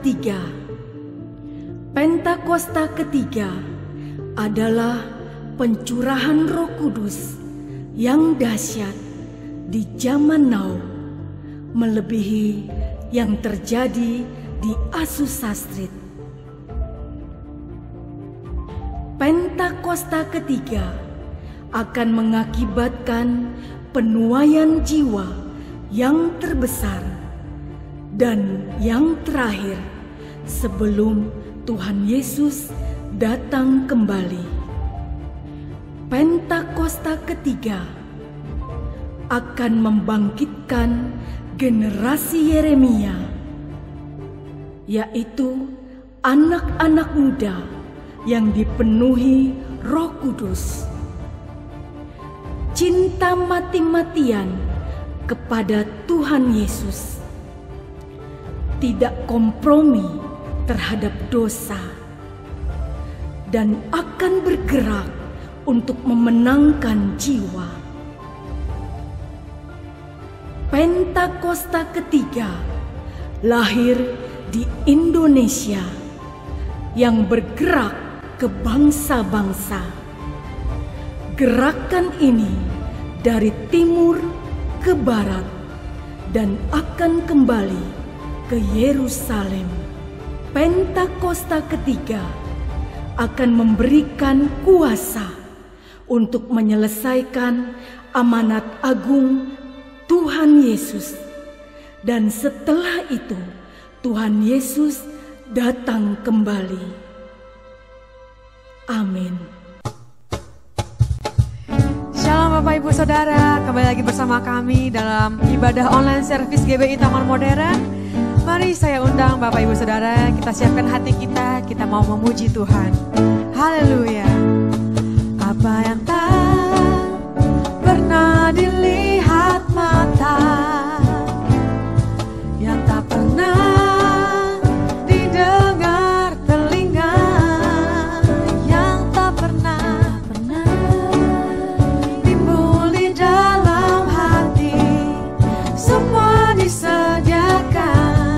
ketiga. Pentakosta ketiga adalah pencurahan Roh Kudus yang dahsyat di zaman now, melebihi yang terjadi di Azusa Street. Pentakosta ketiga akan mengakibatkan penuaian jiwa yang terbesar dan yang terakhir sebelum Tuhan Yesus datang kembali. Pentakosta ketiga akan membangkitkan generasi Yeremia, yaitu anak-anak muda yang dipenuhi Roh Kudus, cinta mati-matian kepada Tuhan Yesus, tidak kompromi terhadap dosa, dan akan bergerak untuk memenangkan jiwa. Pentakosta ketiga lahir di Indonesia yang bergerak ke bangsa-bangsa. Gerakan ini dari timur ke barat dan akan kembali ke Yerusalem. Pentakosta ketiga akan memberikan kuasa untuk menyelesaikan amanat agung Tuhan Yesus, dan setelah itu Tuhan Yesus datang kembali. Amin. Shalom Bapak Ibu Saudara, kembali lagi bersama kami dalam ibadah online service GBI Taman Modern. Mari saya undang Bapak Ibu Saudara, kita siapkan hati kita mau memuji Tuhan. Haleluya. Apa yang tak pernah dilihat mata, yang tak pernah didengar telinga, yang tak pernah timbul di dalam hati, semua disediakan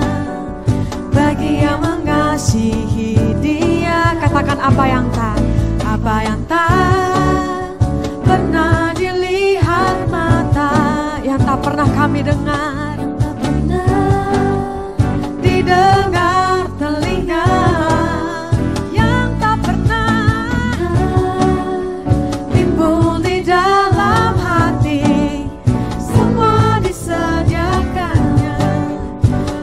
bagi yang mengasihi Dia. Katakan apa yang tak pernah dilihat mata, yang tak pernah kami dengar, yang tak pernah didengar telinga, yang tak pernah timbul di dalam hati, semua disediakannya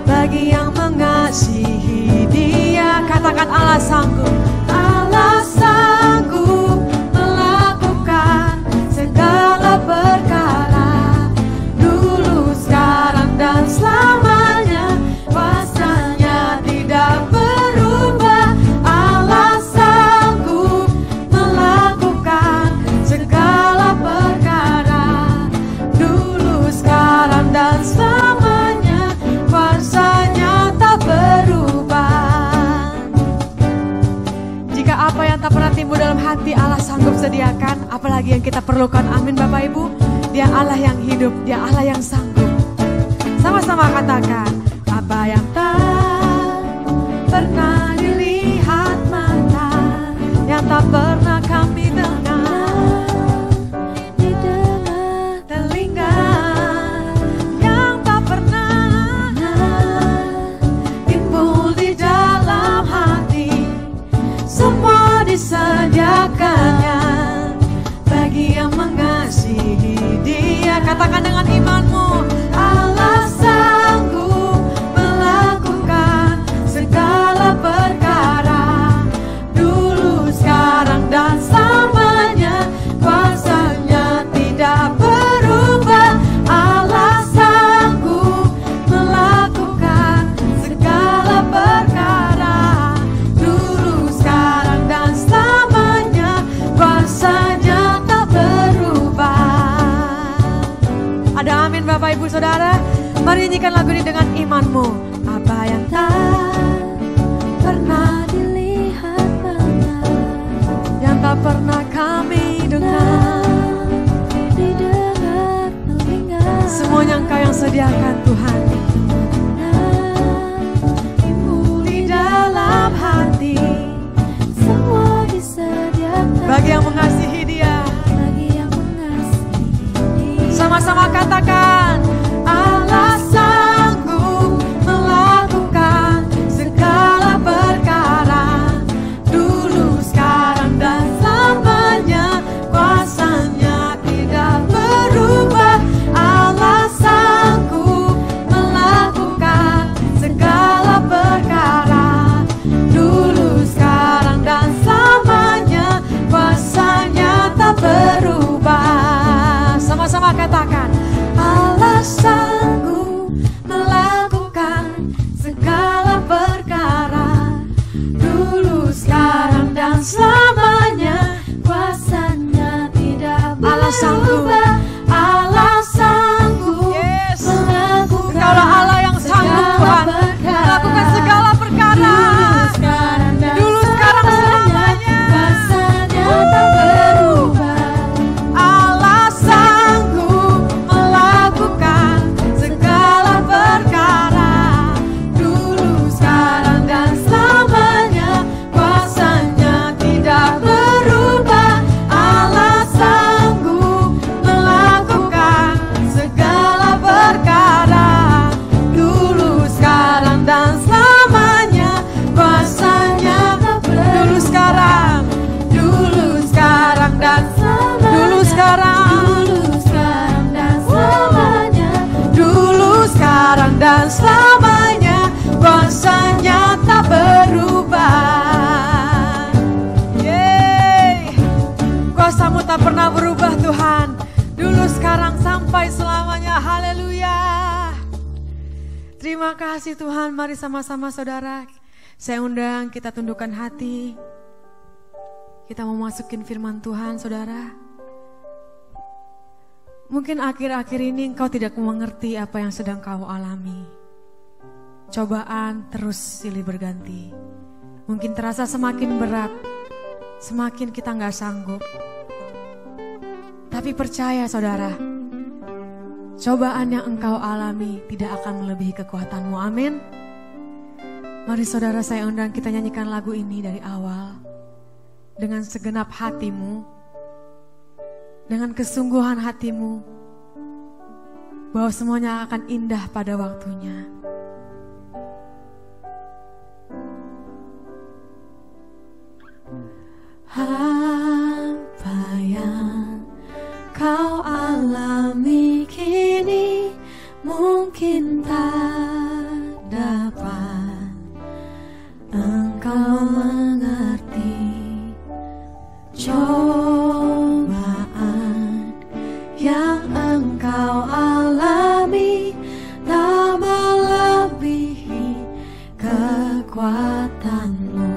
bagi yang mengasihi Dia. Katakan Allah sanggup, Allah sanggup melakukan segala perkara, dulu, sekarang, dan selamanya. Kuasanya tidak berubah. Allah sanggup melakukan segala perkara, dulu, sekarang, dan selamanya. Kuasanya tak berubah. Jika apa yang tak pernah timbul dalam hati Allah sanggup sediakan, apalagi yang kita perlukan. Amin Bapak Ibu. Dia Allah yang hidup, Dia Allah yang sanggup. Sama-sama katakan, apa yang tak pernah dilihat mata, yang tak pernah kami dengar, didengar telinga, yang tak pernah timbul di dalam hati, semua disediakannya bagi yang mengasihi Dia. Katakan dengan imanmu, Allah sanggup melakukan segala perkara, dulu, sekarang, dan selamanya. Kuasanya tidak berubah. Allah sanggup melakukan segala perkara, dulu, sekarang, dan selamanya. Kuasanya tak berubah. Ada amin Bapak Ibu Saudara. Mari nyanyikan lagu ini dengan imanmu. Apa yang tak pernah dilihat mata, yang tak pernah kami dengar, didengar telinga, semuanya Engkau yang sediakan Tuhan. Timbul di sama-sama katakan, Allah sanggup melakukan segala perkara, dulu, sekarang, dan selamanya. Kuasanya tidak berubah. Allah sanggup melakukan segala perkara, dulu, sekarang, dan selamanya. Kuasanya tak berubah. Sama-sama katakan, Allah sanggup melakukan segala perkara, dulu, sekarang, dan selamanya. Kuasanya tidak berubah. Allah sanggup, Allah sanggup, yes, melakukan. Engkaulah Allah yang sanggup, Tuhan, melakukan segala perkara, dulu, sekarang, selamanya. Kuasanya tak berubah. Allah sanggup melakukan segala perkara, dulu, sekarang, dan selamanya. Kuasanya tidak berubah. Allah sanggup melakukan segala perkara, dulu, sekarang, dan selamanya. Kuasanya dulu, sekarang, dulu, sekarang, dan dulu, sekarang, dan selamanya. Dulu, sekarang, dan selamanya. Kuasanya tak berubah. Yeay. Kuasamu tak pernah berubah, Tuhan, dulu, sekarang, sampai selamanya. Haleluya. Terima kasih, Tuhan. Mari sama-sama, saudara, saya undang kita tundukkan hati. Kita mau masukin firman Tuhan, saudara. Mungkin akhir-akhir ini engkau tidak mengerti apa yang sedang kau alami. Cobaan terus silih berganti. Mungkin terasa semakin berat, semakin kita gak sanggup. Tapi percaya, saudara, cobaan yang engkau alami tidak akan melebihi kekuatanmu. Amin. Mari, saudara, saya undang kita nyanyikan lagu ini dari awal dengan segenap hatimu, dengan kesungguhan hatimu, bahwa semuanya akan indah pada waktunya. Apa yang kau alami kini mungkin tak dapat engkau mengerti. Cobaan yang engkau alami tak melebihi kekuatanmu.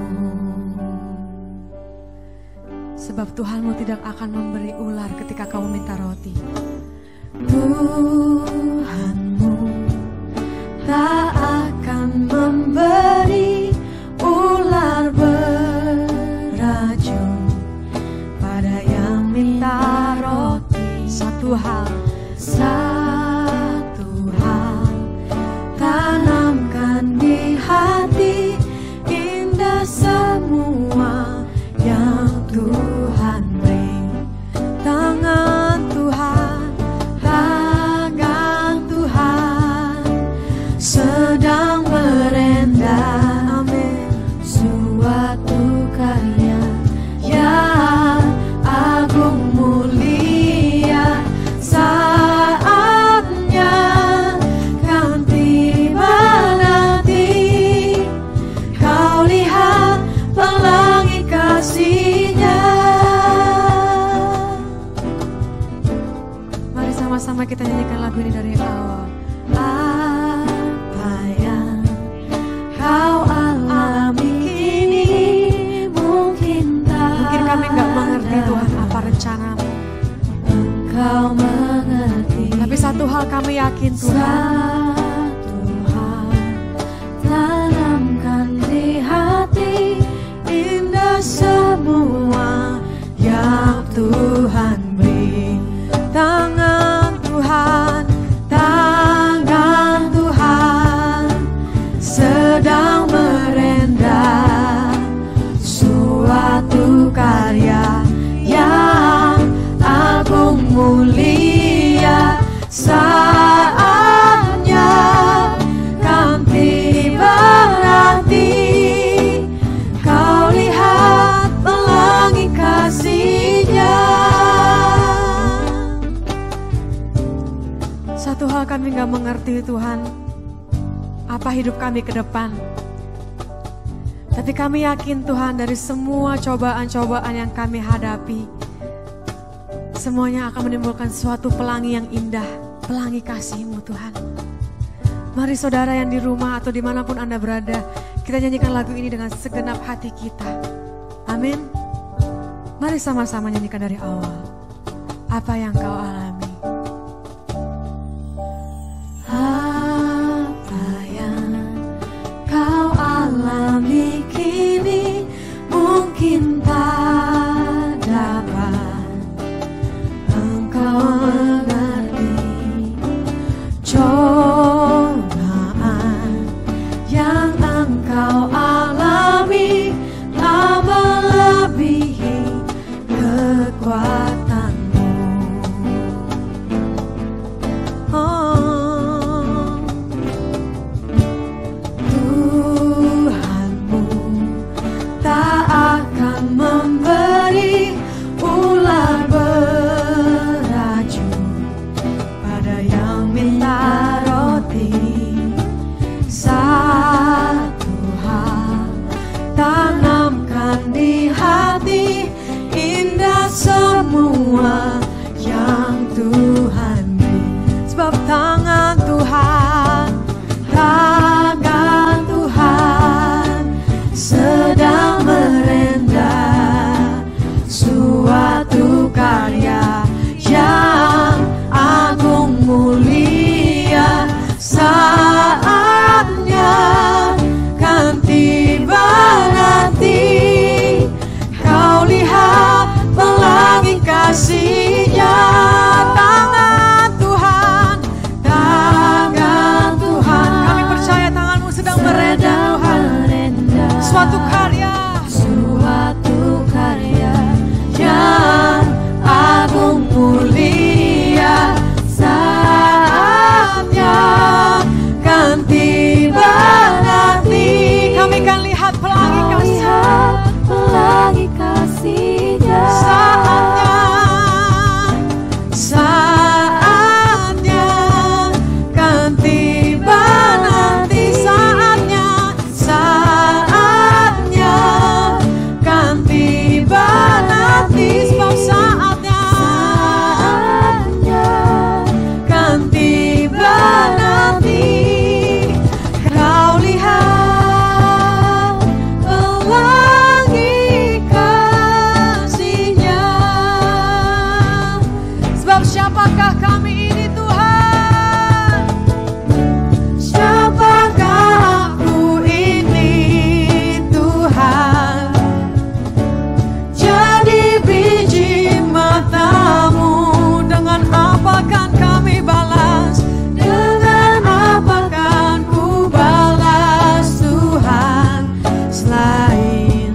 Sebab Tuhanmu tidak akan memberi ular ketika kau minta roti. Tuhanmu tak akan memberi ular beracun pada yang minta roti. Satu hal, tanamkan di hati, indah semua yang Tuhan beri. Tangan Tuhan sedang merendam, amin, suatu karya yang agung mulia. Saatnya kan tiba nanti, kau lihat pelangi kasih-Nya. Mari sama-sama kita nyanyikan lagu ini dari awal. Apa yang kau alami kini mungkin kami gak mengerti, Tuhan, apa rencana-Mu. Engkau mengerti. Tapi satu hal kami yakin, Tuhan. Satu hal tanamkan di hati, indah semua yang Tuhan beri. Tangan Tuhan sedang merendam, suatu karya yang agung mulia. mengerti Tuhan apa hidup kami ke depan. Tapi kami yakin Tuhan dari semua cobaan-cobaan yang kami hadapi, semuanya akan menimbulkan suatu pelangi yang indah, pelangi kasih-Mu Tuhan. Mari saudara yang di rumah atau dimanapun Anda berada, kita nyanyikan lagu ini dengan segenap hati kita. Amin. Mari sama-sama nyanyikan dari awal. Apa yang kau alami? Apa yang kau alami kini mungkin tak dapat engkau mengerti. Cobaan yang engkau alami tak melebihi kekuatanmu. Tuhanmu tak akan memberi ular beracun pada yang minta roti. Satu hal tanamkan di hati, indah semua yang Tuhan beri. Sebab tangan Tuhan sedang merenda suatu karya yang agung mulia. Saatnya kan tiba nanti, kau lihat pelangi kasih-Nya. Tangan Tuhan, kami percaya tangan-Mu sedang merenda Tuhan. Suatu karya yang agung mulia. Saatnya kan tiba nanti, kami kan lihat pelangi kasih-Nya. Saatnya kan tiba nanti, saatnya kan tiba nanti. Sebab saatnya kan tiba nanti, kau lihat pelangi kasih-Nya. Sebab siapakah kami ini Tuhan? Siapakah aku ini Tuhan? Jadi biji mata-Mu, dengan apa kan kami balas? Dengan apa kan ku balas Tuhan, selain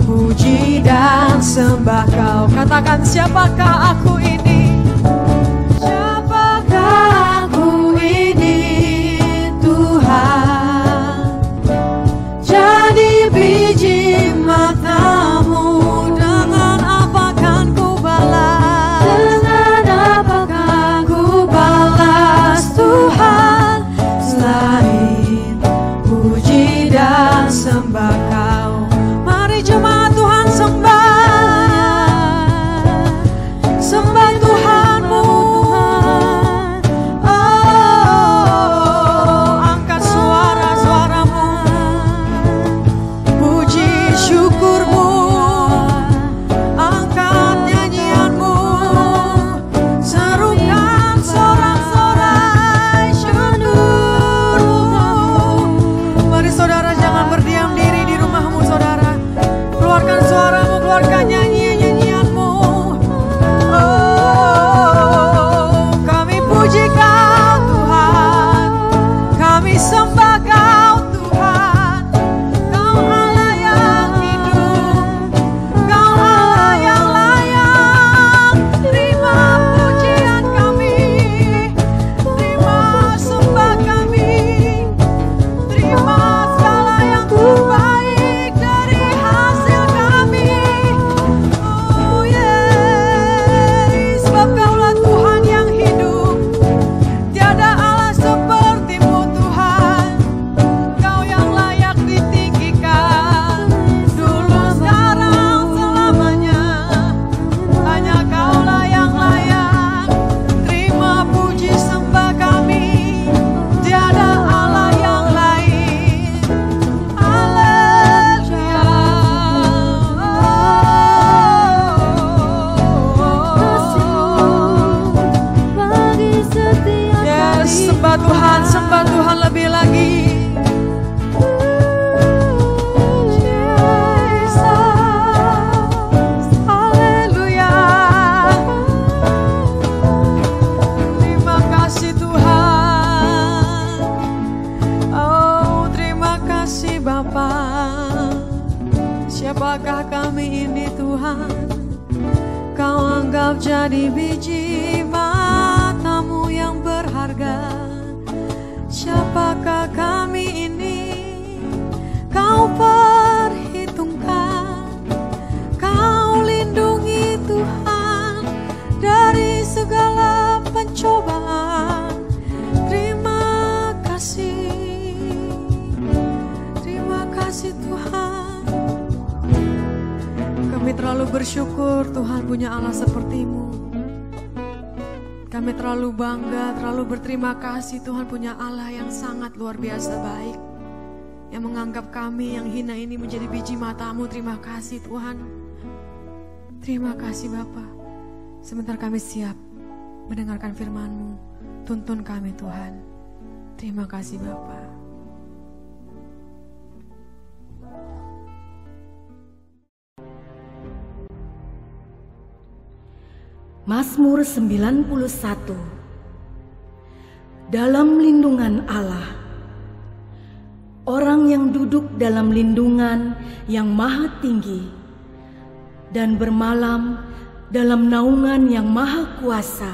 puji dan sembah Kau? Katakan, siapakah aku ini? Siapakah aku ini Tuhan? Jadi biji mata-Mu, dengan apa kan ku balas? Dengan apa kan ku balas Tuhan, selain puji dan sembah Kau? Mari jemaat Tuhan sembah siapakah kami ini Tuhan? Kau anggap jadi biji matamu yang berharga. Siapakah kami ini? Kau perhitungkan, kau lindungi Tuhan dari segala pencobaan. Terima kasih Tuhan. Kami terlalu bersyukur Tuhan punya Allah seperti-Mu. Kami terlalu bangga, terlalu berterima kasih Tuhan punya Allah yang sangat luar biasa baik, yang menganggap kami yang hina ini menjadi biji mata-Mu. Terima kasih Tuhan. Terima kasih Bapa. Sebentar kami siap mendengarkan firman-Mu. Tuntun kami Tuhan. Terima kasih Bapa. Mazmur 91. Dalam lindungan Allah. Orang yang duduk dalam lindungan yang maha tinggi dan bermalam dalam naungan yang maha kuasa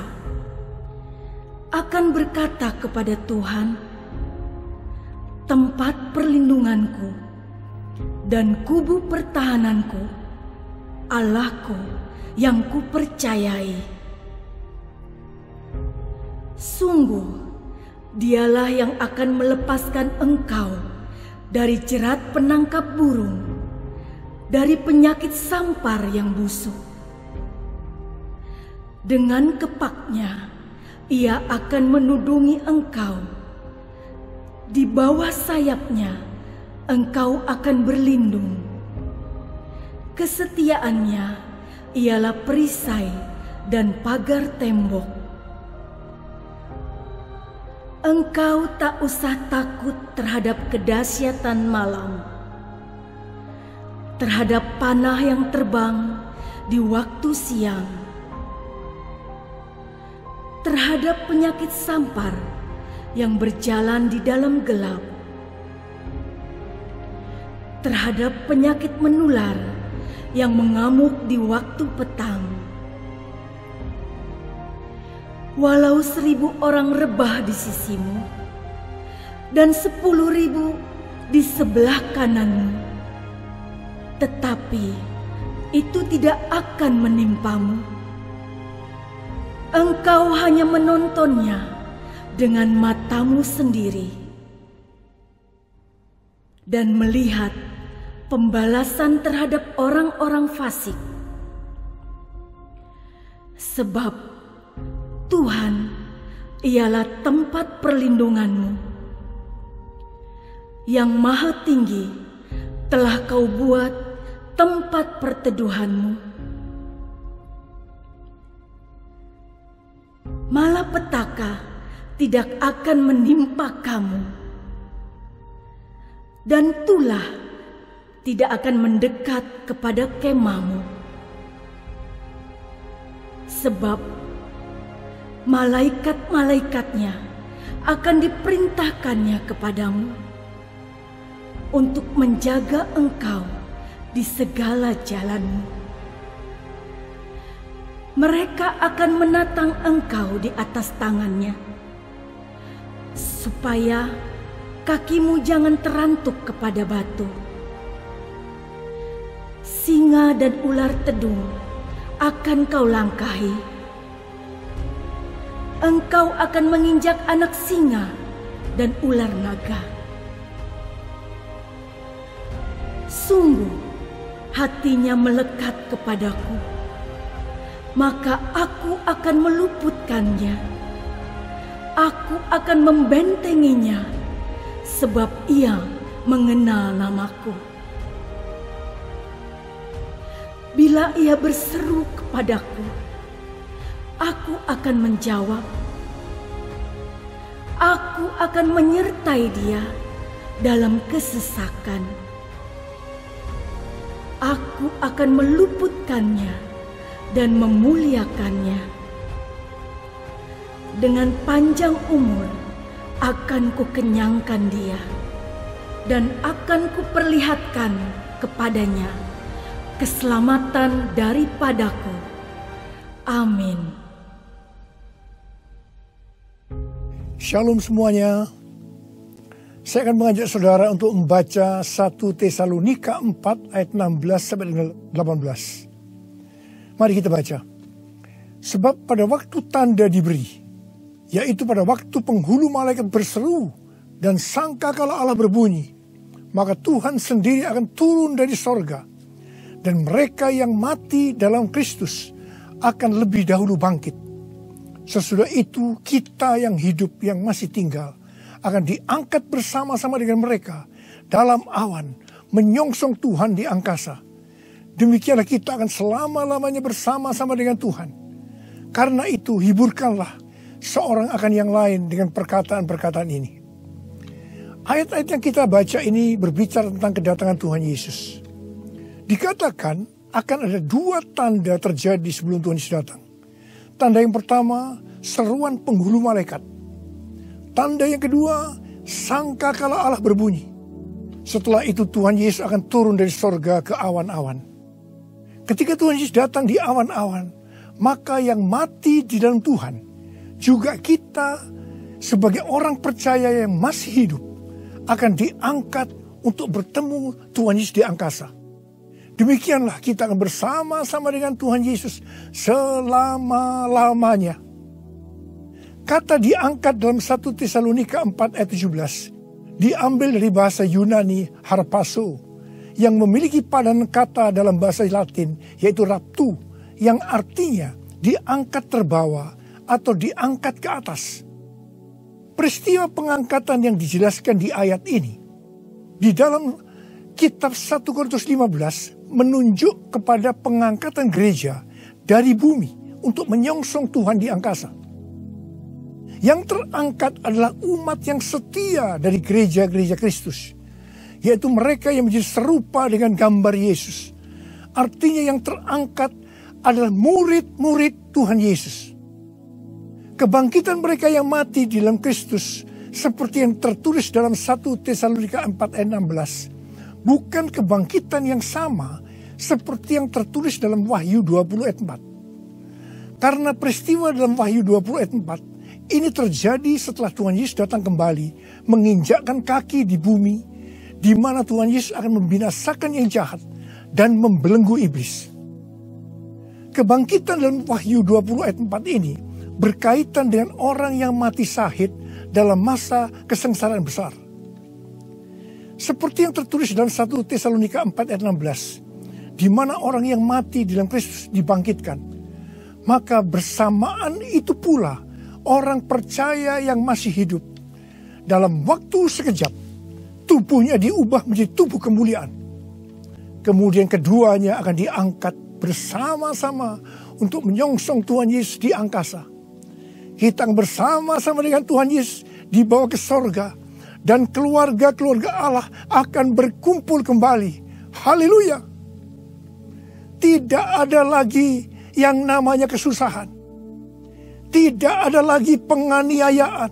akan berkata kepada Tuhan, tempat perlindunganku dan kubu pertahananku, Allahku yang kupercayai. Sungguh, Dialah yang akan melepaskan engkau dari jerat penangkap burung, dari penyakit sampar yang busuk. Dengan kepaknya, Ia akan menudungi engkau. Di bawah sayapnya, engkau akan berlindung. Kesetiaannya ialah perisai dan pagar tembok. Engkau tak usah takut terhadap kedahsyatan malam, terhadap panah yang terbang di waktu siang, terhadap penyakit sampar yang berjalan di dalam gelap, terhadap penyakit menular yang mengamuk di waktu petang. Walau 1000 orang rebah di sisimu dan 10.000 di sebelah kananmu, tetapi itu tidak akan menimpamu. Engkau hanya menontonnya dengan matamu sendiri dan melihat pembalasan terhadap orang-orang fasik. Sebab Tuhan ialah tempat perlindunganmu. Yang Maha Tinggi telah Kau buat tempat perteduhanmu. Malapetaka tidak akan menimpa kamu, dan tulah tidak akan mendekat kepada kemahmu. Sebab malaikat-malaikatnya akan diperintahkannya kepadamu untuk menjaga engkau di segala jalanmu. Mereka akan menatang engkau di atas tangannya, supaya kakimu jangan terantuk kepada batu. Singa dan ular tedung akan kau langkahi. Engkau akan menginjak anak singa dan ular naga. Sungguh, hatinya melekat kepadaku, maka aku akan meluputkannya. Aku akan membentenginya, sebab ia mengenal namaku. Bila ia berseru kepadaku, aku akan menjawab. Aku akan menyertai dia dalam kesesakan. Aku akan meluputkannya dan memuliakannya. Dengan panjang umur akan kukenyangkan dia, dan akan kuperlihatkan kepadanya keselamatan daripadaku. Amin. Shalom semuanya. Saya akan mengajak saudara untuk membaca 1 Tesalonika 4 ayat 16 sampai 18. Mari kita baca. Sebab pada waktu tanda diberi, yaitu pada waktu penghulu malaikat berseru dan sangkakala Allah berbunyi, maka Tuhan sendiri akan turun dari sorga, dan mereka yang mati dalam Kristus akan lebih dahulu bangkit. Sesudah itu kita yang hidup yang masih tinggal akan diangkat bersama-sama dengan mereka dalam awan menyongsong Tuhan di angkasa. Demikianlah kita akan selama-lamanya bersama-sama dengan Tuhan. Karena itu hiburkanlah seorang akan yang lain dengan perkataan-perkataan ini. Ayat-ayat yang kita baca ini berbicara tentang kedatangan Tuhan Yesus. Dikatakan akan ada 2 tanda terjadi sebelum Tuhan Yesus datang. Tanda yang pertama, seruan penghulu malaikat. Tanda yang kedua, sangkakala Allah berbunyi. Setelah itu Tuhan Yesus akan turun dari sorga ke awan-awan. Ketika Tuhan Yesus datang di awan-awan, maka yang mati di dalam Tuhan, juga kita sebagai orang percaya yang masih hidup, akan diangkat untuk bertemu Tuhan Yesus di angkasa. Demikianlah kita akan bersama-sama dengan Tuhan Yesus selama-lamanya. Kata diangkat dalam 1 Tesalonika 4 ayat 17 diambil dari bahasa Yunani harpazo, yang memiliki padanan kata dalam bahasa Latin yaitu raptu, yang artinya diangkat terbawa atau diangkat ke atas. Peristiwa pengangkatan yang dijelaskan di ayat ini di dalam kitab 1 Korintus 15 menunjuk kepada pengangkatan gereja dari bumi untuk menyongsong Tuhan di angkasa. Yang terangkat adalah umat yang setia dari gereja-gereja Kristus, yaitu mereka yang menjadi serupa dengan gambar Yesus. Artinya yang terangkat adalah murid-murid Tuhan Yesus. Kebangkitan mereka yang mati di dalam Kristus, seperti yang tertulis dalam 1 Tesalonika 4 ayat 16, bukan kebangkitan yang sama seperti yang tertulis dalam Wahyu 20 ayat 4. Karena peristiwa dalam Wahyu 20 ayat 4 ini terjadi setelah Tuhan Yesus datang kembali, menginjakkan kaki di bumi, di mana Tuhan Yesus akan membinasakan yang jahat dan membelenggu iblis. Kebangkitan dalam Wahyu 20 ayat 4 ini berkaitan dengan orang yang mati syahid dalam masa kesengsaraan besar. Seperti yang tertulis dalam 1 Tesalonika 4 ayat 16, di mana orang yang mati di dalam Kristus dibangkitkan. Maka bersamaan itu pula orang percaya yang masih hidup, dalam waktu sekejap tubuhnya diubah menjadi tubuh kemuliaan. Kemudian keduanya akan diangkat bersama-sama untuk menyongsong Tuhan Yesus di angkasa. Kita akan bersama-sama dengan Tuhan Yesus dibawa ke sorga, dan keluarga-keluarga Allah akan berkumpul kembali. Haleluya. Tidak ada lagi yang namanya kesusahan. Tidak ada lagi penganiayaan.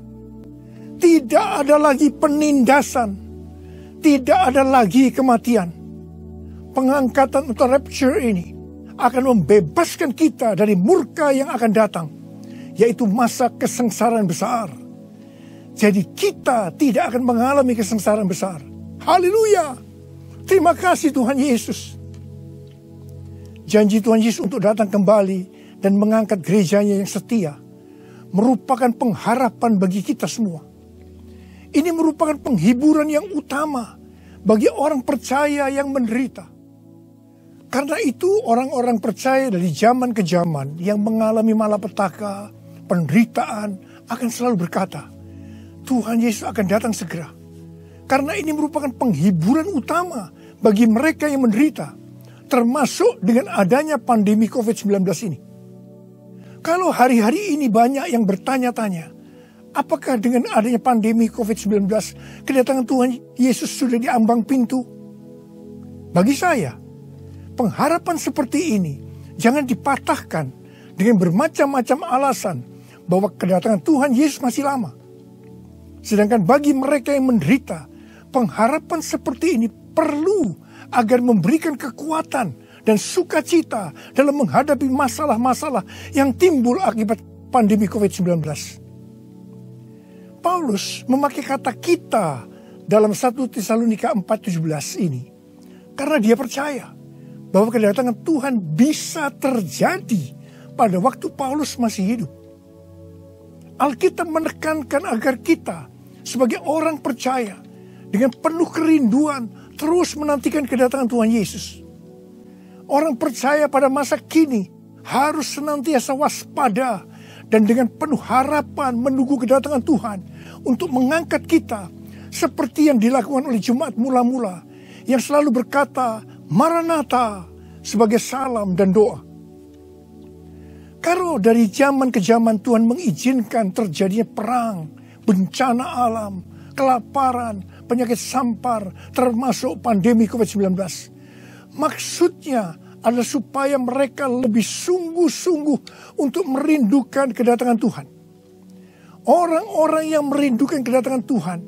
Tidak ada lagi penindasan. Tidak ada lagi kematian. Pengangkatan atau rapture ini akan membebaskan kita dari murka yang akan datang, yaitu masa kesengsaraan besar. Jadi kita tidak akan mengalami kesengsaraan besar. Haleluya. Terima kasih Tuhan Yesus. Janji Tuhan Yesus untuk datang kembali dan mengangkat gerejanya yang setia merupakan pengharapan bagi kita semua. Ini merupakan penghiburan yang utama bagi orang percaya yang menderita. Karena itu orang-orang percaya dari zaman ke zaman yang mengalami malapetaka, penderitaan akan selalu berkata, Tuhan Yesus akan datang segera. Karena ini merupakan penghiburan utama bagi mereka yang menderita, termasuk dengan adanya pandemi COVID-19 ini. Kalau hari-hari ini banyak yang bertanya-tanya, apakah dengan adanya pandemi COVID-19, kedatangan Tuhan Yesus sudah di ambang pintu? Bagi saya, pengharapan seperti ini jangan dipatahkan dengan bermacam-macam alasan bahwa kedatangan Tuhan Yesus masih lama. Sedangkan bagi mereka yang menderita, pengharapan seperti ini perlu agar memberikan kekuatan dan sukacita dalam menghadapi masalah-masalah yang timbul akibat pandemi COVID-19. Paulus memakai kata kita dalam 1 Tesalonika 4:17 ini karena dia percaya bahwa kedatangan Tuhan bisa terjadi pada waktu Paulus masih hidup. Alkitab menekankan agar kita sebagai orang percaya dengan penuh kerinduan terus menantikan kedatangan Tuhan Yesus. Orang percaya pada masa kini harus senantiasa waspada dan dengan penuh harapan menunggu kedatangan Tuhan untuk mengangkat kita seperti yang dilakukan oleh jemaat mula-mula yang selalu berkata Maranatha sebagai salam dan doa. Kalau dari zaman ke zaman Tuhan mengizinkan terjadinya perang, bencana alam, kelaparan, penyakit sampar, termasuk pandemi COVID-19. Maksudnya adalah supaya mereka lebih sungguh-sungguh untuk merindukan kedatangan Tuhan. Orang-orang yang merindukan kedatangan Tuhan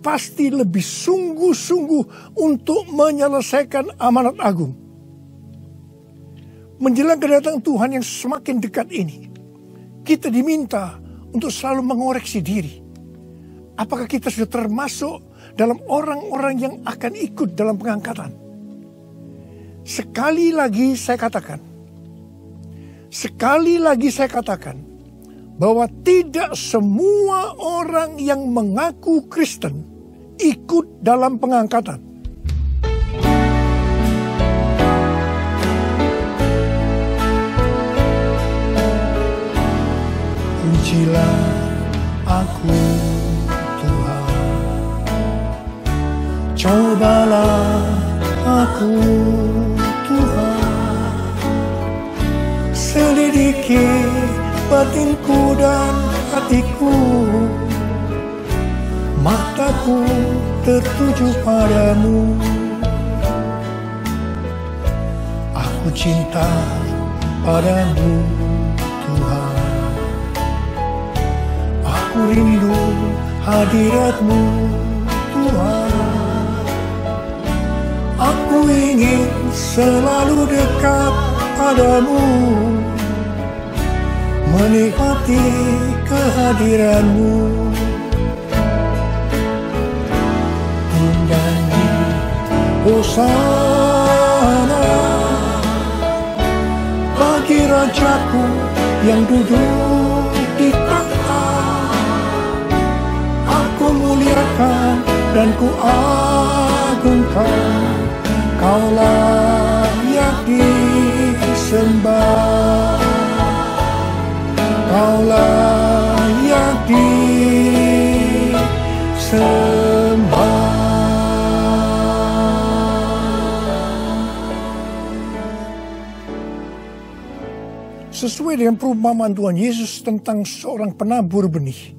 pasti lebih sungguh-sungguh untuk menyelesaikan amanat agung. Menjelang kedatangan Tuhan yang semakin dekat ini, kita diminta untuk selalu mengoreksi diri. Apakah kita sudah termasuk dalam orang-orang yang akan ikut dalam pengangkatan? Sekali lagi saya katakan, bahwa tidak semua orang yang mengaku Kristen ikut dalam pengangkatan. Pujilah aku Tuhan, cobalah aku Tuhan, selidiki batinku dan hatiku, mataku tertuju padamu. Aku cinta padamu Tuhan, aku rindu hadirat-Mu Tuhan. Aku ingin selalu dekat padamu, menikmati kehadiran-Mu. Menyanyi Hosana bagi Rajaku yang duduk di tahta. Aku muliakan dan ku agungkan, Kau layak disembah, Kau layak disembah. Sesuai dengan perumpamaan Tuhan Yesus tentang seorang penabur benih,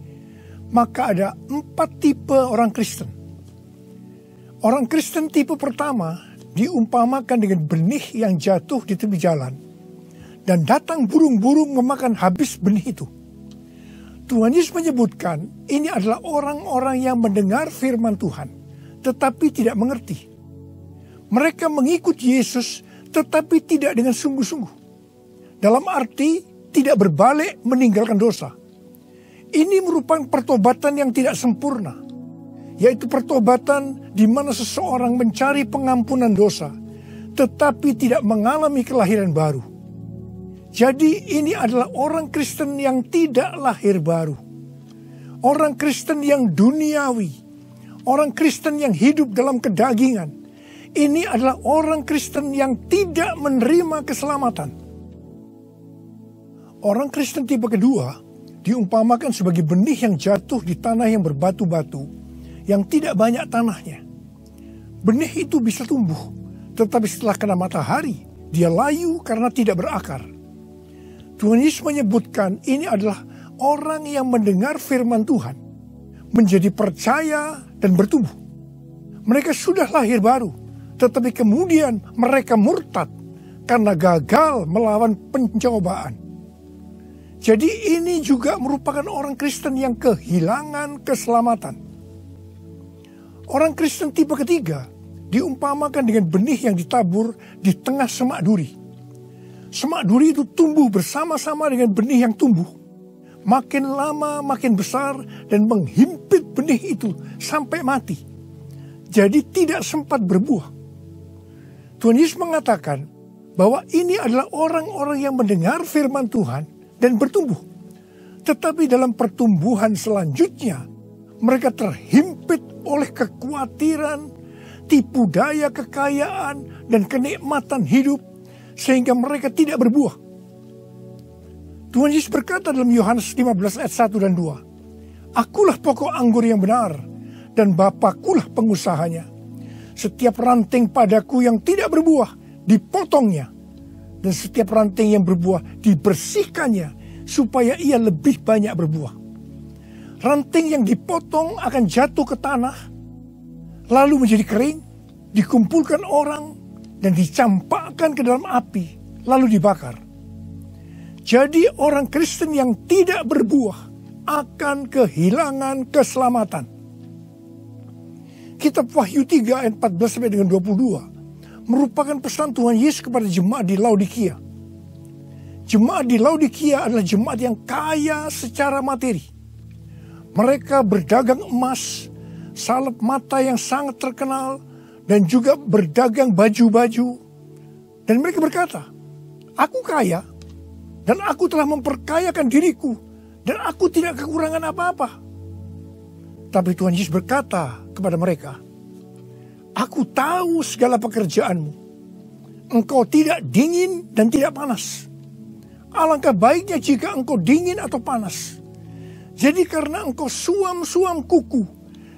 maka ada 4 tipe orang Kristen. Orang Kristen tipe pertama diumpamakan dengan benih yang jatuh di tepi jalan, dan datang burung-burung memakan habis benih itu. Tuhan Yesus menyebutkan ini adalah orang-orang yang mendengar firman Tuhan, tetapi tidak mengerti. Mereka mengikut Yesus, tetapi tidak dengan sungguh-sungguh. Dalam arti tidak berbalik meninggalkan dosa. Ini merupakan pertobatan yang tidak sempurna, yaitu pertobatan di mana seseorang mencari pengampunan dosa, tetapi tidak mengalami kelahiran baru. Jadi ini adalah orang Kristen yang tidak lahir baru. Orang Kristen yang duniawi. Orang Kristen yang hidup dalam kedagingan. Ini adalah orang Kristen yang tidak menerima keselamatan. Orang Kristen tipe kedua diumpamakan sebagai benih yang jatuh di tanah yang berbatu-batu, yang tidak banyak tanahnya. Benih itu bisa tumbuh, tetapi setelah kena matahari, dia layu karena tidak berakar. Tuhan Yesus menyebutkan ini adalah orang yang mendengar firman Tuhan, menjadi percaya dan bertumbuh. Mereka sudah lahir baru, tetapi kemudian mereka murtad karena gagal melawan pencobaan. Jadi ini juga merupakan orang Kristen yang kehilangan keselamatan. Orang Kristen tipe ketiga diumpamakan dengan benih yang ditabur di tengah semak duri. Semak duri itu tumbuh bersama-sama dengan benih yang tumbuh. Makin lama makin besar dan menghimpit benih itu sampai mati. Jadi tidak sempat berbuah. Tuhan Yesus mengatakan bahwa ini adalah orang-orang yang mendengar firman Tuhan dan bertumbuh. Tetapi dalam pertumbuhan selanjutnya, mereka terhimpit oleh kekhawatiran, tipu daya kekayaan, dan kenikmatan hidup, sehingga mereka tidak berbuah. Tuhan Yesus berkata dalam Yohanes 15 ayat 1 dan 2, "Akulah pokok anggur yang benar, dan Bapakulah pengusahanya. Setiap ranting padaku yang tidak berbuah, dipotongnya. Dan setiap ranting yang berbuah, dibersihkannya, supaya ia lebih banyak berbuah." Ranting yang dipotong akan jatuh ke tanah, lalu menjadi kering, dikumpulkan orang, dan dicampakkan ke dalam api, lalu dibakar. Jadi orang Kristen yang tidak berbuah akan kehilangan keselamatan. Kitab Wahyu 3 ayat 14 sampai dengan 22 merupakan pesan Tuhan Yesus kepada jemaat di Laodikia. Jemaat di Laodikia adalah jemaat yang kaya secara materi. Mereka berdagang emas, salep mata yang sangat terkenal, dan juga berdagang baju-baju. Dan mereka berkata, "Aku kaya, dan aku telah memperkayakan diriku, dan aku tidak kekurangan apa-apa." Tapi Tuhan Yesus berkata kepada mereka, "Aku tahu segala pekerjaanmu. Engkau tidak dingin dan tidak panas. Alangkah baiknya jika engkau dingin atau panas. Jadi karena engkau suam-suam kuku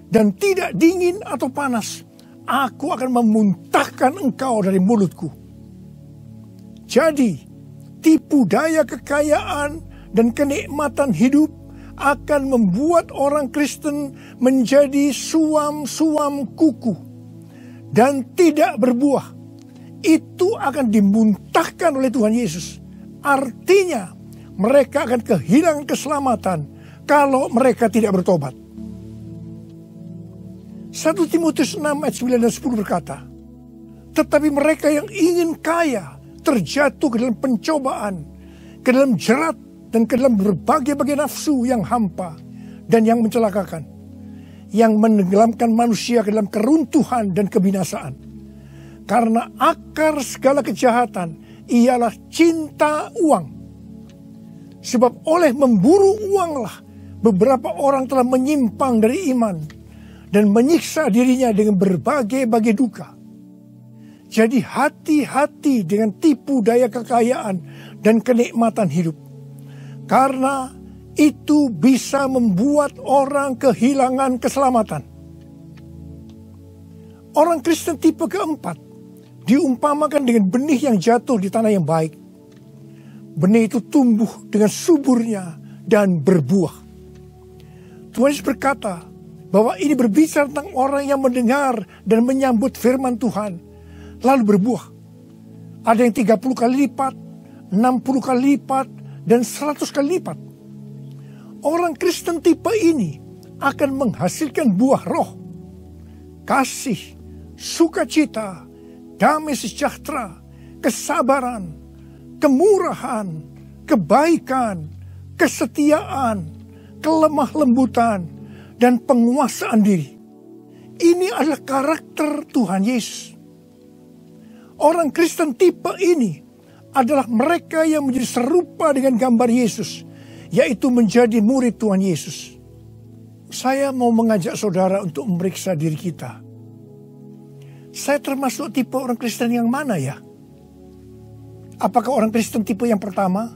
dan tidak dingin atau panas, aku akan memuntahkan engkau dari mulutku." Jadi, tipu daya kekayaan dan kenikmatan hidup akan membuat orang Kristen menjadi suam-suam kuku dan tidak berbuah. Itu akan dimuntahkan oleh Tuhan Yesus. Artinya, mereka akan kehilangan keselamatan kalau mereka tidak bertobat. 1 Timotius 6 ayat 9 dan 10 berkata, "Tetapi mereka yang ingin kaya terjatuh ke dalam pencobaan, ke dalam jerat, dan ke dalam berbagai-bagai nafsu yang hampa dan yang mencelakakan, yang menenggelamkan manusia ke dalam keruntuhan dan kebinasaan. Karena akar segala kejahatan ialah cinta uang. Sebab oleh memburu uanglah beberapa orang telah menyimpang dari iman dan menyiksa dirinya dengan berbagai-bagai duka. Jadi hati-hati dengan tipu daya kekayaan dan kenikmatan hidup. Karena itu bisa membuat orang kehilangan keselamatan." Orang Kristen tipe keempat diumpamakan dengan benih yang jatuh di tanah yang baik. Benih itu tumbuh dengan suburnya dan berbuah. Tuhan Yesus berkata bahwa ini berbicara tentang orang yang mendengar dan menyambut firman Tuhan, lalu berbuah. Ada yang 30 kali lipat, 60 kali lipat, dan 100 kali lipat. Orang Kristen tipe ini akan menghasilkan buah roh, kasih, sukacita, damai sejahtera, kesabaran, kemurahan, kebaikan, kesetiaan, kelemah lembutan, dan penguasaan diri. Ini adalah karakter Tuhan Yesus. Orang Kristen tipe ini adalah mereka yang menjadi serupa dengan gambar Yesus, yaitu menjadi murid Tuhan Yesus. Saya mau mengajak saudara untuk memeriksa diri kita. Saya termasuk tipe orang Kristen yang mana ya? Apakah orang Kristen tipe yang pertama?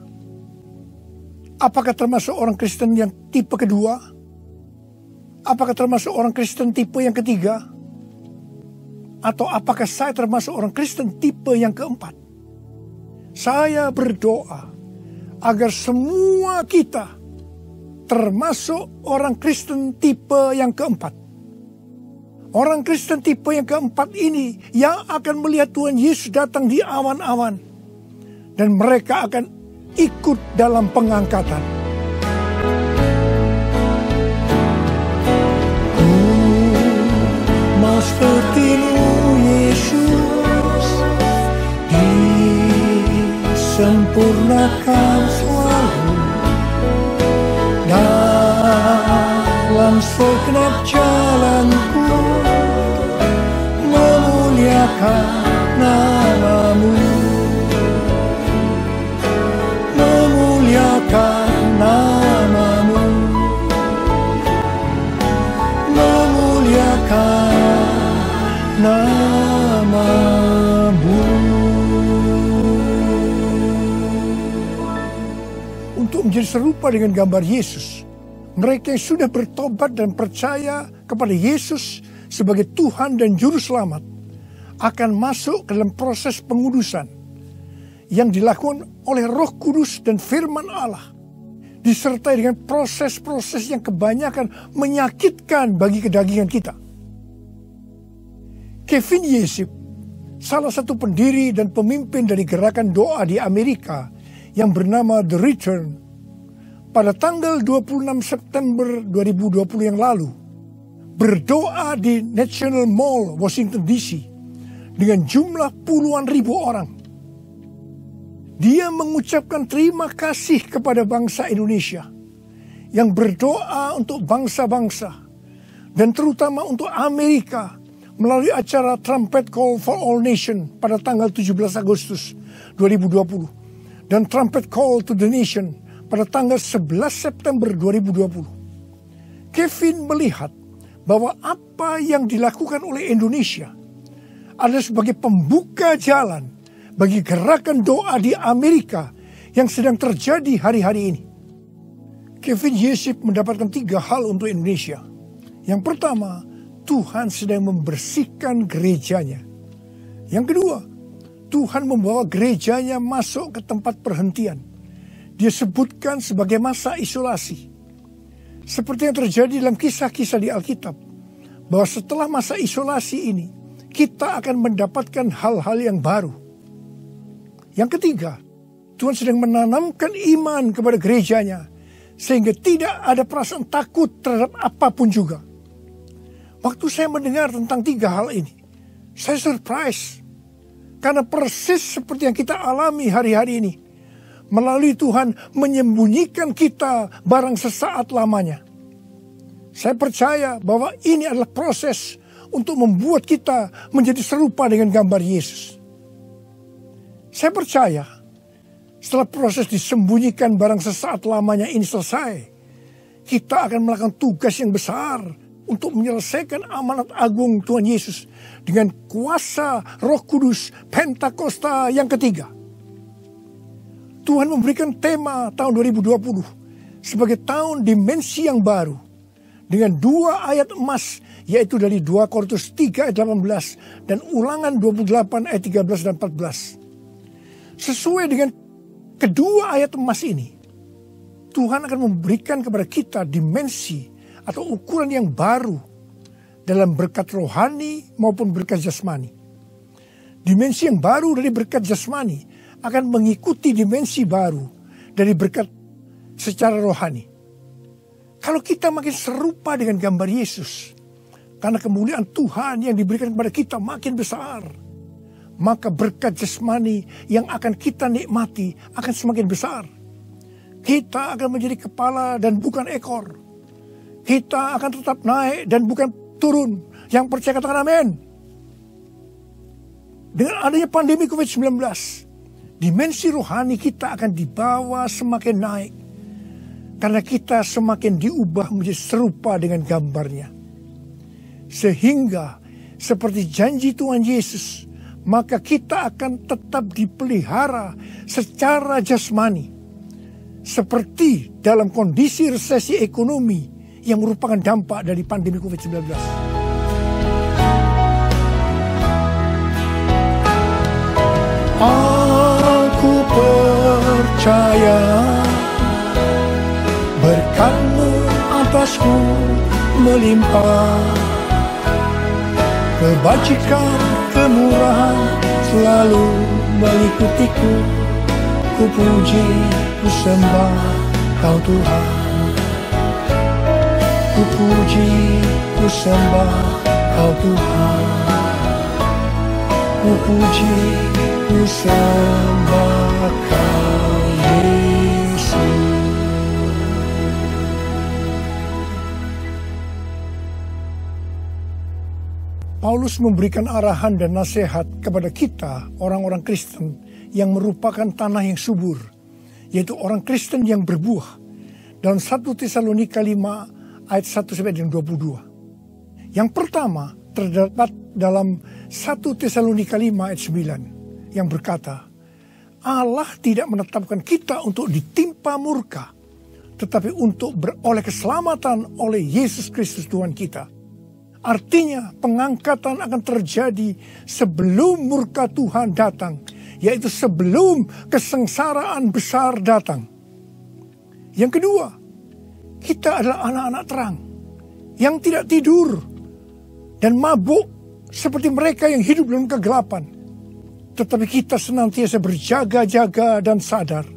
Apakah termasuk orang Kristen yang tipe kedua? Apakah termasuk orang Kristen tipe yang ketiga? Atau apakah saya termasuk orang Kristen tipe yang keempat? Saya berdoa agar semua kita termasuk orang Kristen tipe yang keempat. Orang Kristen tipe yang keempat ini yang akan melihat Tuhan Yesus datang di awan-awan. Dan mereka akan ikut dalam pengangkatan. Ku mau seperti-Mu sempurnakan selalu dalam segenap jalanku, memuliakan nama-Mu, memuliakan nama-Mu, memuliakan nama-Mu. Untuk menjadi serupa dengan gambar Yesus, mereka yang sudah bertobat dan percaya kepada Yesus sebagai Tuhan dan Juru Selamat akan masuk ke dalam proses pengudusan yang dilakukan oleh Roh Kudus dan firman Allah, disertai dengan proses-proses yang kebanyakan menyakitkan bagi kedagingan kita. Kevin Yesip, salah satu pendiri dan pemimpin dari gerakan doa di Amerika yang bernama The Return, pada tanggal 26 September 2020 yang lalu, berdoa di National Mall, Washington DC, dengan jumlah puluhan ribu orang. Dia mengucapkan terima kasih kepada bangsa Indonesia yang berdoa untuk bangsa-bangsa dan terutama untuk Amerika melalui acara Trumpet Call for All Nation pada tanggal 17 Agustus 2020 dan Trumpet Call to the Nation pada tanggal 11 September 2020. Kevin melihat bahwa apa yang dilakukan oleh Indonesia adalah sebagai pembuka jalan bagi gerakan doa di Amerika yang sedang terjadi hari-hari ini. Kevin Yesip mendapatkan 3 hal untuk Indonesia. Yang pertama, Tuhan sedang membersihkan gerejanya. Yang kedua, Tuhan membawa gerejanya masuk ke tempat perhentian. Dia sebutkan sebagai masa isolasi. Seperti yang terjadi dalam kisah-kisah di Alkitab, bahwa setelah masa isolasi ini, kita akan mendapatkan hal-hal yang baru. Yang ketiga, Tuhan sedang menanamkan iman kepada gerejanya, sehingga tidak ada perasaan takut terhadap apapun juga. Waktu saya mendengar tentang 3 hal ini, saya surprise. Karena persis seperti yang kita alami hari-hari ini, melalui Tuhan menyembunyikan kita barang sesaat lamanya. Saya percaya bahwa ini adalah proses untuk membuat kita menjadi serupa dengan gambar Yesus. Saya percaya setelah proses disembunyikan barang sesaat lamanya ini selesai, kita akan melakukan tugas yang besar untuk menyelesaikan amanat agung Tuhan Yesus dengan kuasa Roh Kudus Pentakosta yang ketiga. Tuhan memberikan tema tahun 2020 sebagai tahun dimensi yang baru dengan 2 ayat emas, yaitu dari 2 Korintus 3 ayat 18 dan Ulangan 28 ayat 13 dan 14. Sesuai dengan kedua ayat emas ini, Tuhan akan memberikan kepada kita dimensi atau ukuran yang baru dalam berkat rohani maupun berkat jasmani. Dimensi yang baru dari berkat jasmani akan mengikuti dimensi baru dari berkat secara rohani. Kalau kita makin serupa dengan gambar Yesus, karena kemuliaan Tuhan yang diberikan kepada kita makin besar, maka berkat jasmani yang akan kita nikmati akan semakin besar. Kita akan menjadi kepala dan bukan ekor. Kita akan tetap naik dan bukan turun. Yang percaya katakan amin. Dengan adanya pandemi COVID-19, dimensi rohani kita akan dibawa semakin naik. Karena kita semakin diubah menjadi serupa dengan gambarnya. Sehingga seperti janji Tuhan Yesus, maka kita akan tetap dipelihara secara jasmani. Seperti dalam kondisi resesi ekonomi yang merupakan dampak dari pandemi COVID-19. Aku percaya berkat-Mu atasku melimpah, kebajikan, kemurahan selalu mengikutiku. Ku puji, ku sembah Kau Tuhan. Ku puji, ku sembah Kau Tuhan. Ku puji, ku sembah Kau. Paulus memberikan arahan dan nasihat kepada kita, orang-orang Kristen yang merupakan tanah yang subur, yaitu orang Kristen yang berbuah. Dalam 1 Tesalonika 5 ayat 1-22. Yang pertama terdapat dalam 1 Tesalonika 5 ayat 9 yang berkata, Allah tidak menetapkan kita untuk ditimpa murka, tetapi untuk beroleh keselamatan oleh Yesus Kristus Tuhan kita. Artinya pengangkatan akan terjadi sebelum murka Tuhan datang, yaitu sebelum kesengsaraan besar datang. Yang kedua, kita adalah anak-anak terang yang tidak tidur dan mabuk seperti mereka yang hidup dalam kegelapan. Tetapi kita senantiasa berjaga-jaga dan sadar.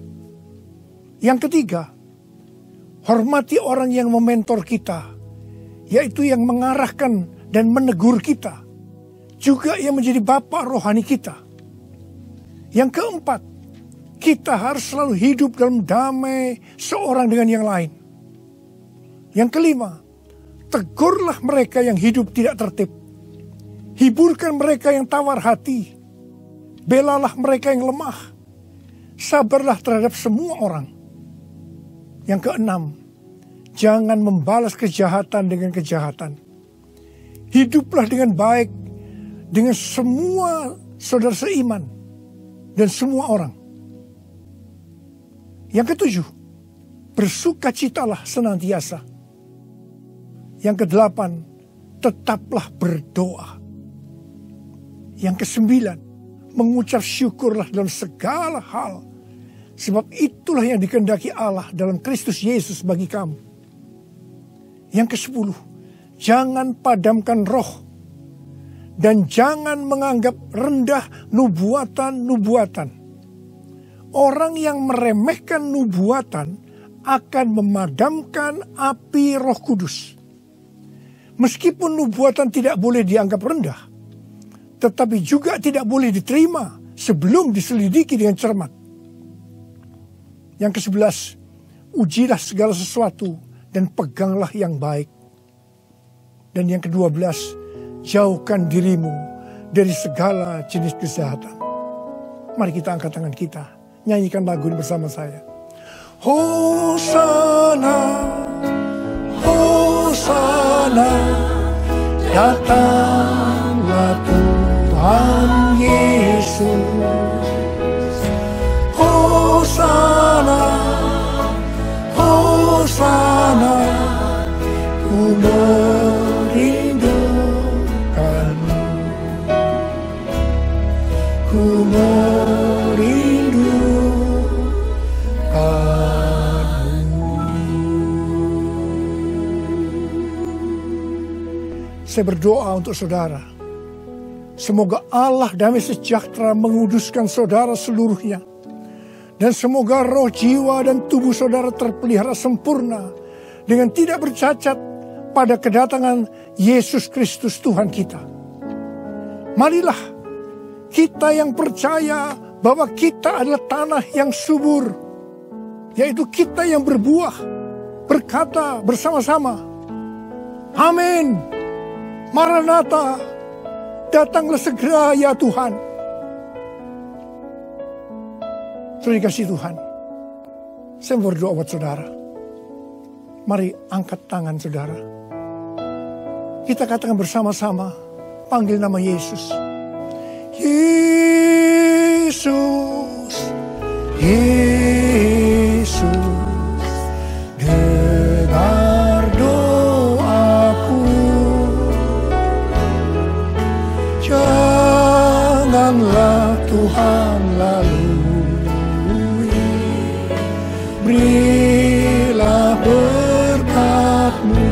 Yang ketiga, hormati orang yang mementor kita, yaitu yang mengarahkan dan menegur kita, juga yang menjadi bapa rohani kita. Yang keempat, kita harus selalu hidup dalam damai seorang dengan yang lain. Yang kelima, tegurlah mereka yang hidup tidak tertib. Hiburkan mereka yang tawar hati. Belalah mereka yang lemah. Sabarlah terhadap semua orang. Yang keenam, jangan membalas kejahatan dengan kejahatan. Hiduplah dengan baik dengan semua saudara seiman dan semua orang. Yang ketujuh, bersukacitalah senantiasa. Yang kedelapan, tetaplah berdoa. Yang kesembilan, mengucap syukurlah dalam segala hal, sebab itulah yang dikehendaki Allah dalam Kristus Yesus bagi kamu. Yang kesepuluh, jangan padamkan roh, dan jangan menganggap rendah nubuatan-nubuatan. Orang yang meremehkan nubuatan akan memadamkan api Roh Kudus. Meskipun nubuatan tidak boleh dianggap rendah, tetapi juga tidak boleh diterima sebelum diselidiki dengan cermat. Yang ke-11, ujilah segala sesuatu dan peganglah yang baik. Dan yang ke-12, jauhkan dirimu dari segala jenis kejahatan. Mari kita angkat tangan kita, nyanyikan lagu ini bersama saya. Hosana, Hosana, datanglah Tuhan Yesus. Hosana, Hosana, ku merindukanmu, ku merindukanmu. Saya berdoa untuk saudara. Semoga Allah damai sejahtera menguduskan saudara seluruhnya. Dan semoga roh, jiwa, dan tubuh saudara terpelihara sempurna dengan tidak bercacat pada kedatangan Yesus Kristus Tuhan kita. Marilah kita yang percaya bahwa kita adalah tanah yang subur, yaitu kita yang berbuah, berkata bersama-sama, amin, Maranatha, datanglah segera ya Tuhan. Terima kasih Tuhan. Saya berdoa buat saudara. Mari angkat tangan saudara. Kita katakan bersama-sama, panggil nama Yesus. Yesus, Yesus, dengar doaku. Janganlah Tuhan lalui, berilah berkat-Mu.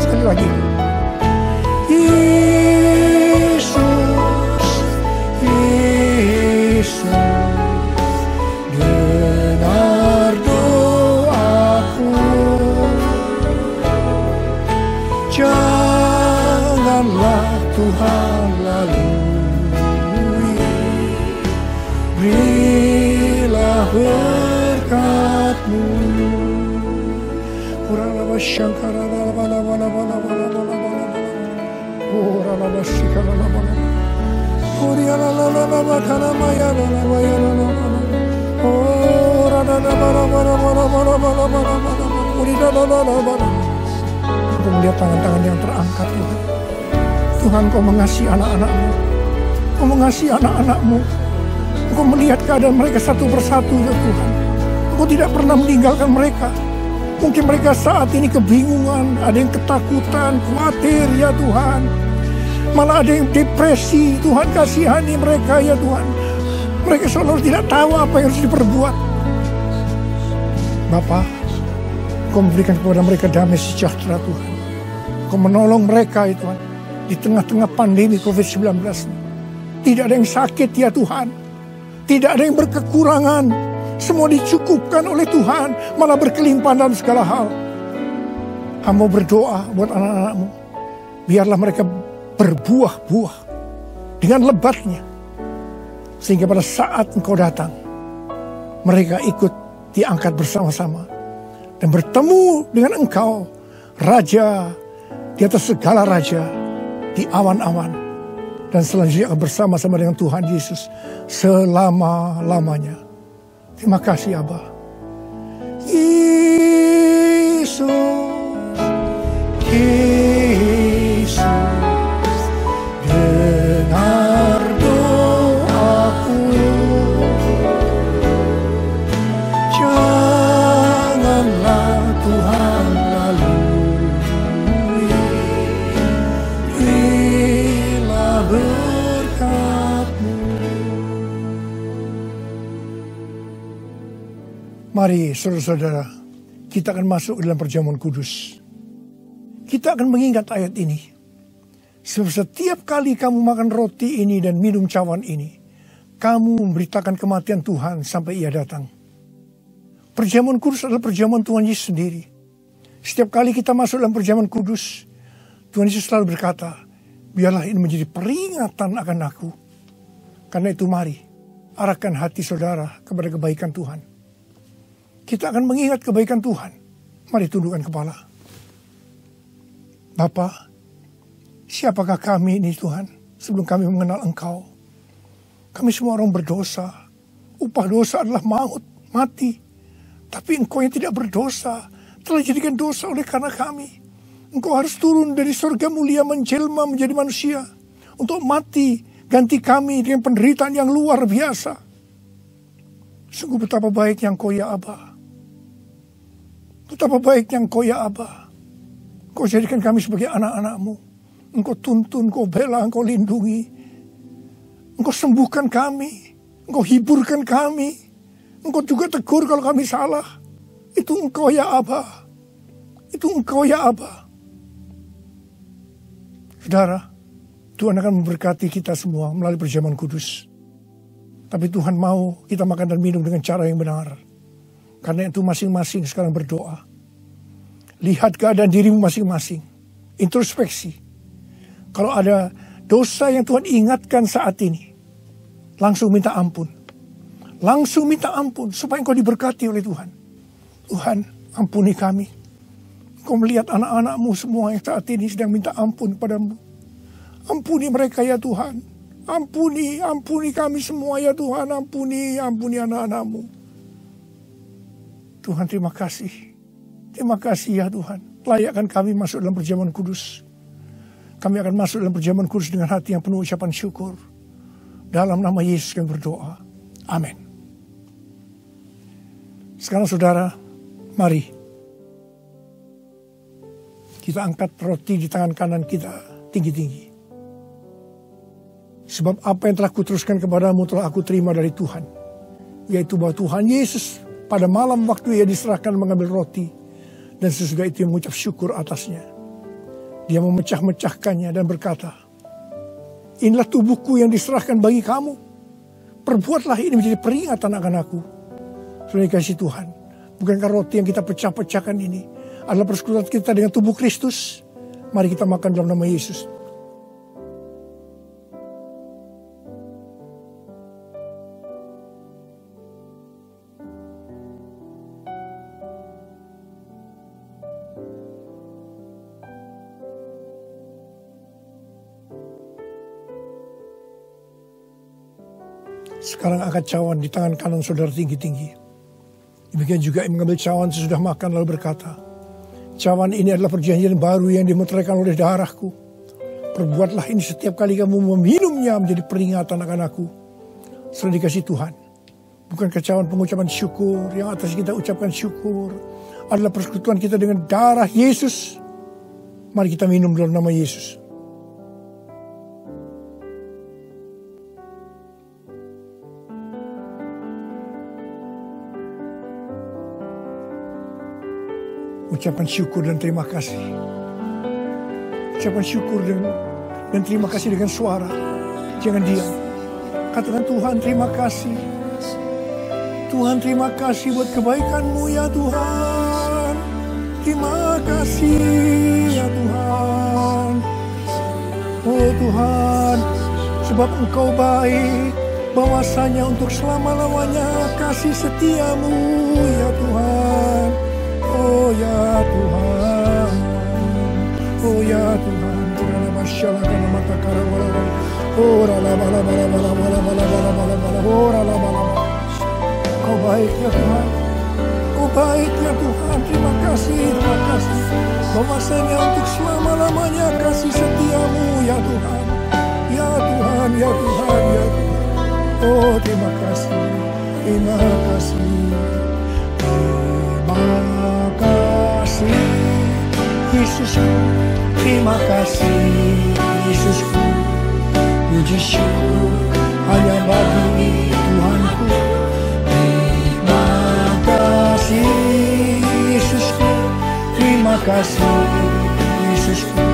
Sekali lagi. Yesus, Yesus, dengar doaku. Janganlah Tuhan lalui, berilah berkat-Mu. Aku melihat tangan-tangan yang terangkat, Tuhan. Tuhan, Kau mengasihi anak-anak-Mu. Kau mengasihi anak-anak-Mu. Engkau melihat keadaan mereka satu persatu, ya Tuhan. Engkau tidak pernah meninggalkan mereka. Mungkin mereka saat ini kebingungan, ada yang ketakutan, khawatir, ya Tuhan. Malah ada yang depresi, Tuhan kasihani mereka, ya Tuhan. Mereka seolah tidak tahu apa yang harus diperbuat. Bapa, Kau memberikan kepada mereka damai sejahtera, Tuhan. Kau menolong mereka, ya Tuhan, di tengah-tengah pandemi COVID-19. Tidak ada yang sakit, ya Tuhan. Tidak ada yang berkekurangan. Semua dicukupkan oleh Tuhan, malah berkelimpahan dalam segala hal. Hamba berdoa buat anak-anak-Mu. Biarlah mereka berbuah-buah dengan lebatnya. Sehingga pada saat Engkau datang, mereka ikut diangkat bersama-sama. Dan bertemu dengan Engkau, Raja di atas segala raja, di awan-awan. Dan selanjutnya bersama-sama dengan Tuhan Yesus selama-lamanya. Terima kasih Abah. Yesus, Yesus, dengar doaku. Janganlah Tuhan lalui, berilah berkat-Mu. Mari saudara-saudara, kita akan masuk dalam perjamuan kudus. Kita akan mengingat ayat ini. Sebab setiap kali kamu makan roti ini dan minum cawan ini, kamu memberitakan kematian Tuhan sampai Ia datang. Perjamuan kudus adalah perjamuan Tuhan Yesus sendiri. Setiap kali kita masuk dalam perjamuan kudus, Tuhan Yesus selalu berkata, biarlah ini menjadi peringatan akan aku. Karena itu mari, arahkan hati saudara kepada kebaikan Tuhan. Kita akan mengingat kebaikan Tuhan. Mari tundukkan kepala. Bapa, siapakah kami ini Tuhan sebelum kami mengenal Engkau? Kami semua orang berdosa. Upah dosa adalah maut, mati. Tapi Engkau yang tidak berdosa telah jadikan dosa oleh karena kami. Engkau harus turun dari surga mulia menjelma menjadi manusia untuk mati ganti kami dengan penderitaan yang luar biasa. Sungguh betapa baiknya Engkau ya Aba. Betapa baiknya Engkau ya Aba. Engkau jadikan kami sebagai anak-anak-Mu. Engkau tuntun, Engkau bela, Engkau lindungi. Engkau sembuhkan kami. Engkau hiburkan kami. Engkau juga tegur kalau kami salah. Itu Engkau ya Aba. Itu Engkau ya Aba. Saudara, Tuhan akan memberkati kita semua melalui perjamuan kudus. Tapi Tuhan mau kita makan dan minum dengan cara yang benar. Karena itu masing-masing sekarang berdoa. Lihat keadaan dirimu masing-masing. Introspeksi. Kalau ada dosa yang Tuhan ingatkan saat ini, langsung minta ampun. Langsung minta ampun supaya engkau diberkati oleh Tuhan. Tuhan, ampuni kami. Engkau melihat anak-anak-Mu semua yang saat ini sedang minta ampun kepadamu. Ampuni mereka ya Tuhan. Ampuni kami semua ya Tuhan. Ampuni anak-anak-Mu. Tuhan terima kasih. Terima kasih ya Tuhan. Layakkan kami masuk dalam perjamuan kudus. Kami akan masuk dalam perjamuan kudus dengan hati yang penuh ucapan syukur. Dalam nama Yesus kami berdoa. Amin. Sekarang saudara, mari. Kita angkat roti di tangan kanan kita tinggi-tinggi. Sebab apa yang telah kuteruskan kepadamu telah aku terima dari Tuhan. Yaitu bahwa Tuhan Yesus pada malam waktu Ia diserahkan mengambil roti. Dan sesudah itu Ia mengucap syukur atasnya. Dia memecah-mecahkannya dan berkata, inilah tubuhku yang diserahkan bagi kamu. Perbuatlah ini menjadi peringatan akan aku. Saudara kasih Tuhan. Bukankah roti yang kita pecah-pecahkan ini adalah persekutuan kita dengan tubuh Kristus? Mari kita makan dalam nama Yesus. Sekarang angkat cawan di tangan kanan saudara tinggi-tinggi. Demikian juga yang mengambil cawan sesudah makan lalu berkata, cawan ini adalah perjanjian baru yang dimeteraikan oleh darahku. Perbuatlah ini setiap kali kamu meminumnya menjadi peringatan akan aku. Setelah dikasih Tuhan. Bukan cawan pengucapan syukur, yang atas kita ucapkan syukur adalah persekutuan kita dengan darah Yesus. Mari kita minum dalam nama Yesus. Ucapan syukur dan terima kasih. Ucapan syukur dan terima kasih dengan suara. Jangan diam. Katakan, Tuhan terima kasih. Tuhan terima kasih buat kebaikan-Mu ya Tuhan. Terima kasih ya Tuhan. Oh Tuhan, sebab Engkau baik, bahwasanya untuk selama-lamanya kasih setia-Mu ya Tuhan. Oh ya Tuhan. Oh ya Tuhan. Kau baik ya Tuhan. Kau baik ya Tuhan. Terima kasih. Bahwasanya untuk selama-lamanya kasih setia-Mu ya Tuhan. Ya Tuhan, ya Tuhan, ya Tuhan. Oh terima kasih. Terima kasih. Terima kasih Yesusku. Terima kasih Yesusku. Puji syukur hanya bagi Tuhanku. Terima kasih Yesusku. Terima kasih Yesusku.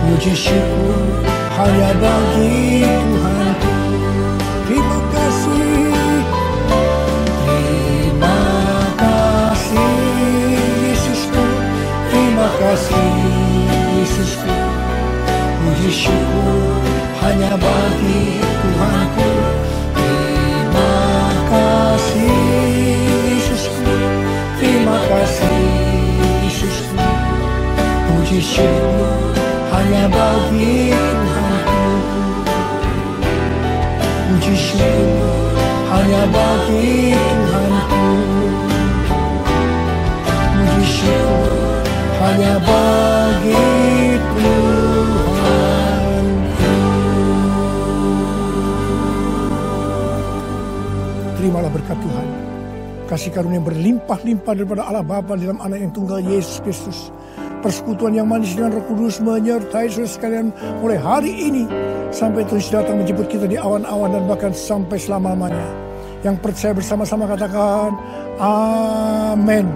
Puji syukur hanya bagi Tuhanku. Terima kasih. Terima kasih Yesusku. Terima kasih Yesusku. Puji syukur hanya bagi Tuhanku. Terima kasih Yesusku. Terima kasih Yesusku. Puji syukur hanya bagi Tuhanku. Puji syukur hanya bagi Tuhanku. Puji syukur hanya bagi Tuhanku. Terimalah berkat Tuhan. Kasih karunia berlimpah-limpah daripada Allah Bapa dalam Anak yang tunggal Yesus Kristus. Persekutuan yang manis dengan Roh Kudus menyertai saudara sekalian mulai hari ini sampai terus datang menjemput kita di awan-awan dan bahkan sampai selama-lamanya. Yang percaya bersama-sama katakan amin.